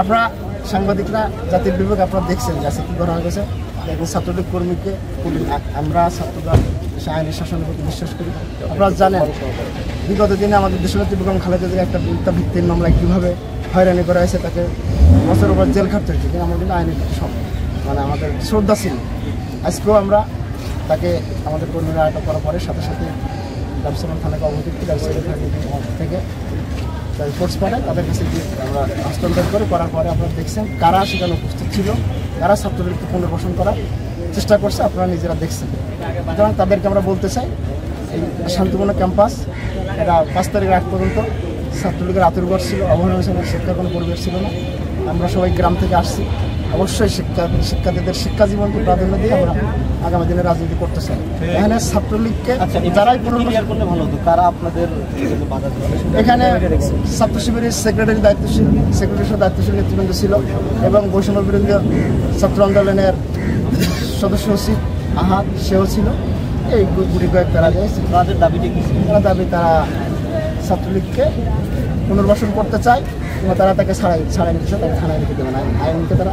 আপনারা সাংবাদিকরা জাতির বিভাগ আপনারা দেখছেন যে আজকে কী করা হয়েছে। একজন ছাত্রলীগ কর্মীকে আমরা ছাত্ররা আইনের শাসনের প্রতি বিশ্বাস করি। আপনারা জানেন বিগত দিনে আমাদের দেশনেত্রী বেগম খালেদা জিয়ার একটা ভিত্তির মামলায় কীভাবে হয়রানি করা হয়েছে, তাকে বছর ওপর জেল খাটতে হয়েছে, কিন্তু আমরা কিন্তু আইনের সব আমাদের শ্রদ্ধা ছিল। আজকেও আমরা তাকে আমাদের কর্মীরা আটক করার পরে সাথে সাথে ব্যবসায়ী থানাকে অবহিত ব্যবসায়ী থেকে ফোর্স পাঠায়, তাদের কাছে গিয়ে আমরা হস্তান্তর করার পরে আপনারা দেখছেন কারা সেখানে উপস্থিত ছিল, কারা ছাত্রলীগকে পুনর্বাসন করার চেষ্টা করছে, আপনারা নিজেরা দেখছেন। সুতরাং তাদেরকে আমরা বলতে চাই এই শান্তিপূর্ণ ক্যাম্পাস এটা 5 তারিখের আগ পর্যন্ত ছাত্রলীগের আতুরঘর ছিল, অবহেলনের সঙ্গে শিক্ষার কোনো পরিবেশ ছিল না। আমরা সবাই গ্রাম থেকে আসছি, অবশ্যই শিক্ষার্থীদের শিক্ষা জীবনকে প্রাধান্য দিয়ে আমরা আগামী দিনে রাজনীতি করতে চাই। এখানে ছাত্রলীগকে যারাই করলে ভালো হতো, তারা আপনাদের এখানে ছাত্র শিবিরের সেক্রেটারির দায়িত্বশীল নেতৃবৃন্দ ছিল এবং বৈষম্য বিরোধী ছাত্র আন্দোলনের সদস্য সচিব আহাদ সেও ছিল। এই গুটি কয়েক তারা তাদের দাবিটি তারা ছাত্রলীগকে পুনর্বাসন করতে চায় কিংবা তারা তাকে ছাড়াই নিতে চায়, তাকে থানায় রেখে দেবে না, আইনকে তারা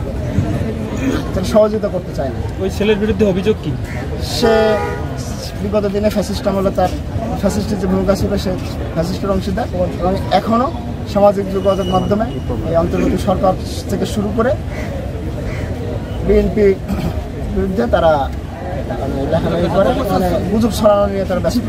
সহযোগিতা করতে চায় না। ওই ছেলের বিরুদ্ধে অভিযোগ কি? সে বিগত দিনে ফ্যাসিস্ট আমলে তার ফ্যাসিস্টের যে ভূমিকা ছিল সে ফ্যাসিস্টের অংশীদার এবং এখনও সামাজিক যোগাযোগ মাধ্যমে এই অন্তর্বর্তী সরকার থেকে শুরু করে বিএনপি বিরুদ্ধে তারা লেখালেখি করে, গুজব ছড়ানো নিয়ে তারা ব্যস্ত।